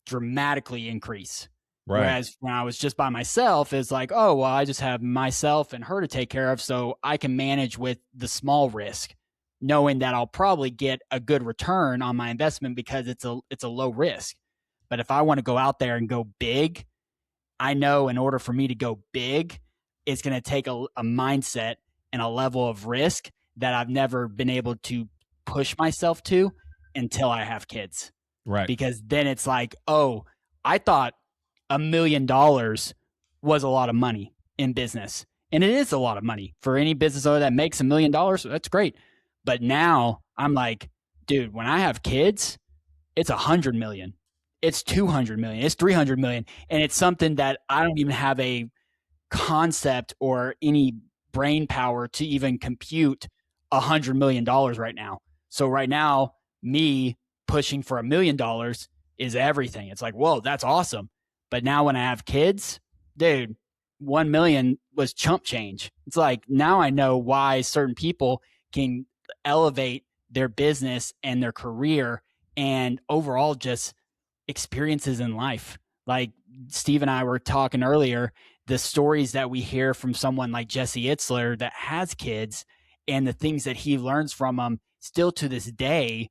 dramatically increase. Right. Whereas when I was just by myself, it's like, oh, well, I just have myself and her to take care of, so I can manage with the small risk, knowing that I'll probably get a good return on my investment because it's a low risk. But if I want to go out there and go big, I know in order for me to go big, it's going to take a mindset and a level of risk that I've never been able to push myself to until I have kids. Right. Because then it's like, oh, I thought $1 million was a lot of money in business. And it is a lot of money for any business owner that makes $1 million. That's great. But now I'm like, dude, when I have kids, it's 100 million. It's 200 million. It's 300 million. And it's something that I don't even have a concept or any brain power to even compute $100 million right now. So right now, me pushing for $1 million is everything. It's like, whoa, that's awesome. But now when I have kids, dude, 1 million was chump change. It's like, now I know why certain people can elevate their business and their career and overall just experiences in life. Like Steve and I were talking earlier, the stories that we hear from someone like Jesse Itzler that has kids and the things that he learns from them still to this day,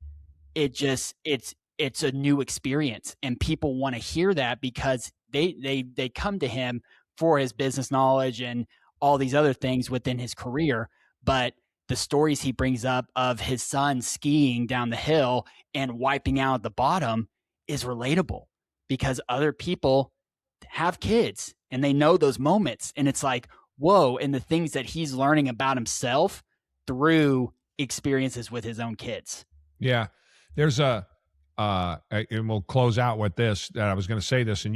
it's a new experience, and people want to hear that because they come to him for his business knowledge and all these other things within his career. But the stories he brings up of his son skiing down the hill and wiping out at the bottom is relatable because other people have kids and they know those moments. And it's like, whoa. And the things that he's learning about himself through experiences with his own kids. Yeah. There's and we'll close out with this, that I was going to say this, and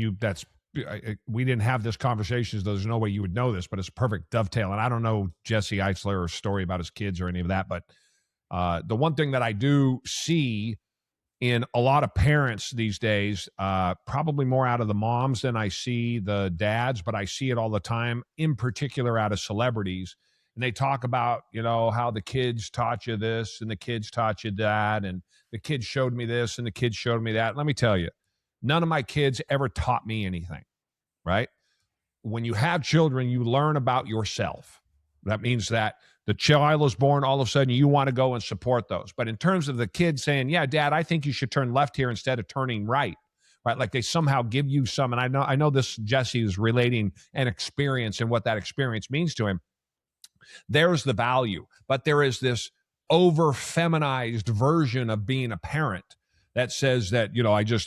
we didn't have this conversation, so there's no way you would know this, but it's a perfect dovetail. And I don't know Jesse Itzler's story about his kids or any of that, but the one thing that I do see in a lot of parents these days, probably more out of the moms than I see the dads, but I see it all the time, in particular out of celebrities. And they talk about, how the kids taught you this and the kids taught you that, and the kids showed me this and the kids showed me that. Let me tell you, none of my kids ever taught me anything, right? when you have children, you learn about yourself. That means that the child is born, all of a sudden you want to go and support those. But in terms of the kid saying, yeah, Dad, I think you should turn left here instead of turning right, like they somehow give you some, and I know this, Jesse is relating an experience and what that experience means to him. There's the value, but there is this over-feminized version of being a parent that says that,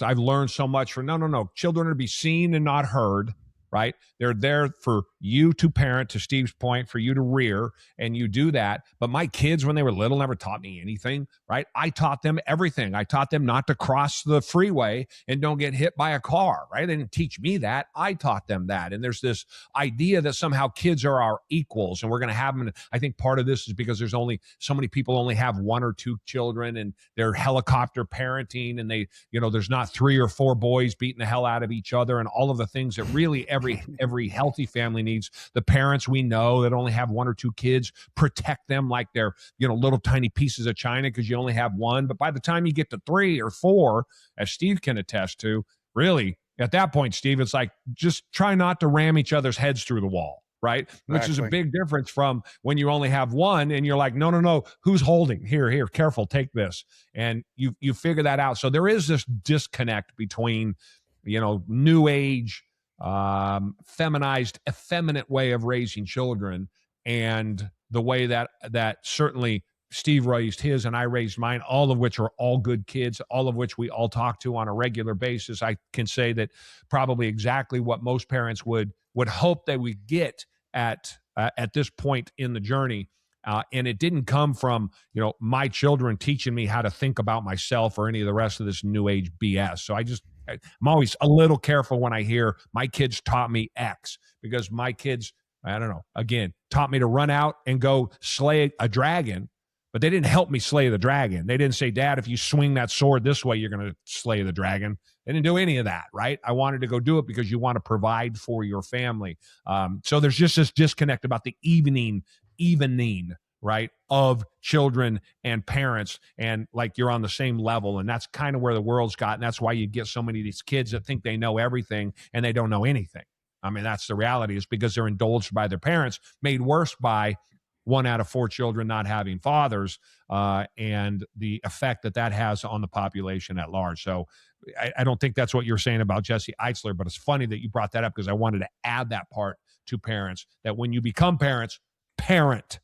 I've learned so much from, no. Children are to be seen and not heard, right? They're there for you to parent, to Steve's point, for you to rear, and you do that. But my kids, when they were little, never taught me anything, right? I taught them everything. I taught them not to cross the freeway and don't get hit by a car, right? They didn't teach me that. I taught them that. And there's this idea that somehow kids are our equals, and we're going to have them. I think part of this is because there's only so many people only have one or two children, and they're helicopter parenting, and they, there's not 3 or 4 boys beating the hell out of each other, and all of the things that really every healthy family needs. The parents we know that only have 1 or 2 kids, protect them like they're, little tiny pieces of china because you only have one. But by the time you get to 3 or 4, as Steve can attest to, really, at that point, Steve, it's like, just try not to ram each other's heads through the wall, right? Exactly. Which is a big difference from when you only have one and you're like, no, who's holding? Here, careful, take this. And you figure that out. So there is this disconnect between, new age, feminized, effeminate way of raising children, and the way that certainly Steve raised his and I raised mine, all of which are all good kids, all of which we all talk to on a regular basis. I can say that probably exactly what most parents would hope they would get at this point in the journey. And it didn't come from, my children teaching me how to think about myself or any of the rest of this new age BS. So I'm always a little careful when I hear my kids taught me X, because my kids, I don't know, again, taught me to run out and go slay a dragon, but they didn't help me slay the dragon. They didn't say, Dad, if you swing that sword this way, you're going to slay the dragon. They didn't do any of that, right? I wanted to go do it because you want to provide for your family. So there's just this disconnect about the evening, right, of children and parents, and like you're on the same level. And that's kind of where the world's got. And that's why you get so many of these kids that think they know everything and they don't know anything. I mean, that's the reality, is because they're indulged by their parents, made worse by 1 out of 4 children not having fathers, and the effect that has on the population at large. So I don't think that's what you're saying about Jesse Eitzler, but it's funny that you brought that up, because I wanted to add that part to parents, that when you become parents, parent.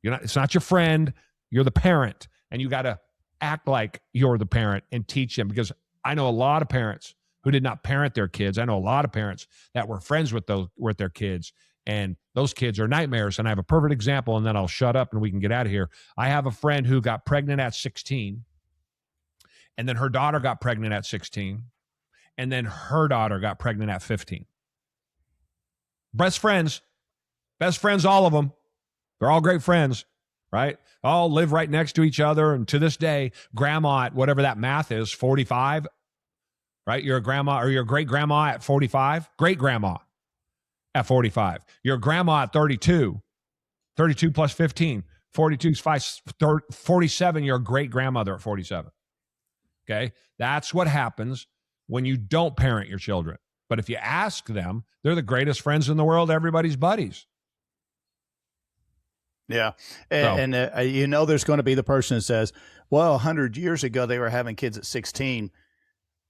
It's not your friend, you're the parent, and you got to act like you're the parent and teach them, because I know a lot of parents who did not parent their kids. I know a lot of parents that were friends with their kids, and those kids are nightmares. And I have a perfect example, and then I'll shut up and we can get out of here. I have a friend who got pregnant at 16, and then her daughter got pregnant at 16, and then her daughter got pregnant at 15. Best friends, all of them. They're all great friends, right? All live right next to each other. And to this day, grandma at whatever that math is, 45, right? You're a grandma, or your great grandma at 45, great grandma at 45. Your grandma at 32 plus 15, 42 is 47. You're a great grandmother at 47. Okay. That's what happens when you don't parent your children. But if you ask them, they're the greatest friends in the world, everybody's buddies. Yeah. And there's going to be the person that says, well, 100 years ago, they were having kids at 16.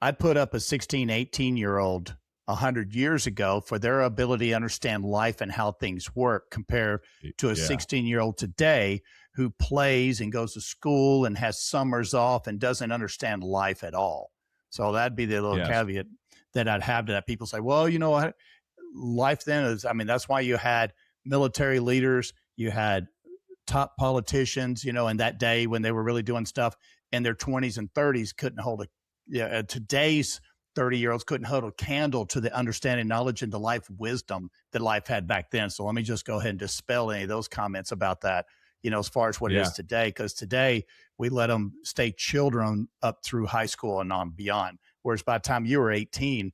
I'd put up a 16, 18-year-old 100 years ago for their ability to understand life and how things work, compared to a 16-year-old today who plays and goes to school and has summers off and doesn't understand life at all. So that'd be the little caveat that I'd have to that. People say, well, life then is, that's why you had military leaders, you had top politicians, in that day when they were really doing stuff in their 20s and 30s, couldn't hold today's 30-year-olds couldn't hold a candle to the understanding, knowledge, and the life wisdom that life had back then. So let me just go ahead and dispel any of those comments about that, as far as what it is today, because today we let them stay children up through high school and on beyond. Whereas by the time you were 18,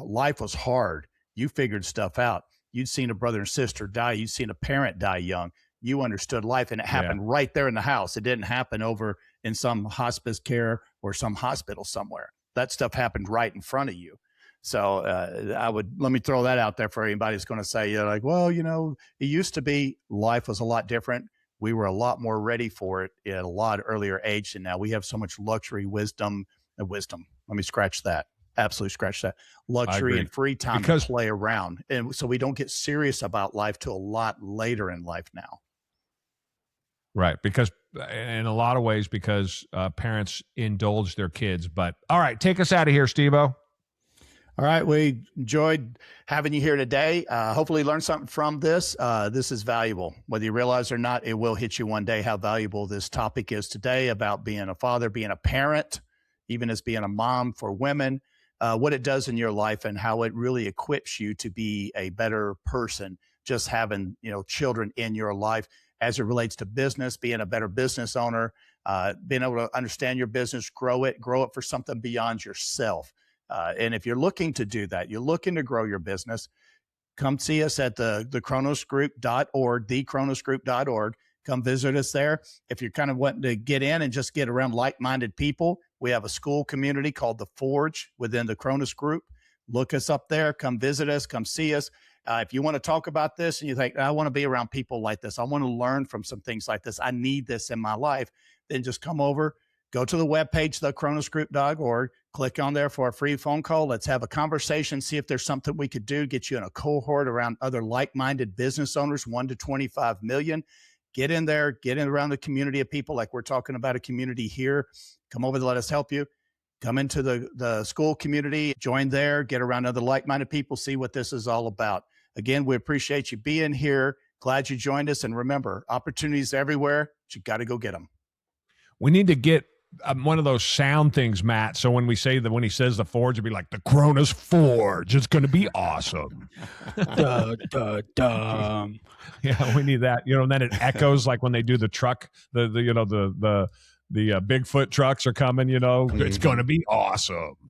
life was hard. You figured stuff out. You'd seen a brother and sister die. You'd seen a parent die young. You understood life, and it happened right there in the house. It didn't happen over in some hospice care or some hospital somewhere. That stuff happened right in front of you. So let me throw that out there for anybody who's going to say, like, well, it used to be life was a lot different. We were a lot more ready for it at a lot earlier age. And now we have so much luxury, wisdom. Let me scratch that. Absolutely scratch that. Luxury and free time to play around. And so we don't get serious about life till a lot later in life now. Right. Because in a lot of ways, because parents indulge their kids. But all right, take us out of here, Steve-O. All right. We enjoyed having you here today. Hopefully you learned something from this. This is valuable. Whether you realize or not, it will hit you one day how valuable this topic is today about being a father, being a parent, even as being a mom for women, what it does in your life and how it really equips you to be a better person, just having, children in your life as it relates to business, being a better business owner, being able to understand your business, grow it for something beyond yourself. And if you're looking to do that, you're looking to grow your business, come see us at the kronosgroup.org, thekronosgroup.org. Come visit us there. If you're kind of wanting to get in and just get around like-minded people, we have a school community called the Forge within the Kronos Group. Look us up there. Come visit us. Come see us. If you want to talk about this and you think, I want to be around people like this, I want to learn from some things like this, I need this in my life, then just come over. Go to the webpage, thekronosgroup.org, click on there for a free phone call. Let's have a conversation, see if there's something we could do, get you in a cohort around other like-minded business owners, 1 to 25 million. Get in there, get in around the community of people like we're talking about a community here. Come over to let us help you. Come into the school community, join there, get around other like-minded people, see what this is all about. Again, we appreciate you being here. Glad you joined us. And remember, opportunities everywhere, but you got to go get them. We need to get one of those sound things, Matt. So when we say that, when he says the Forge, it'd be like the Kronos Forge. It's going to be awesome. Duh, duh, duh. Yeah, we need that. And then it echoes like when they do the truck. The Bigfoot trucks are coming. It's going to be awesome.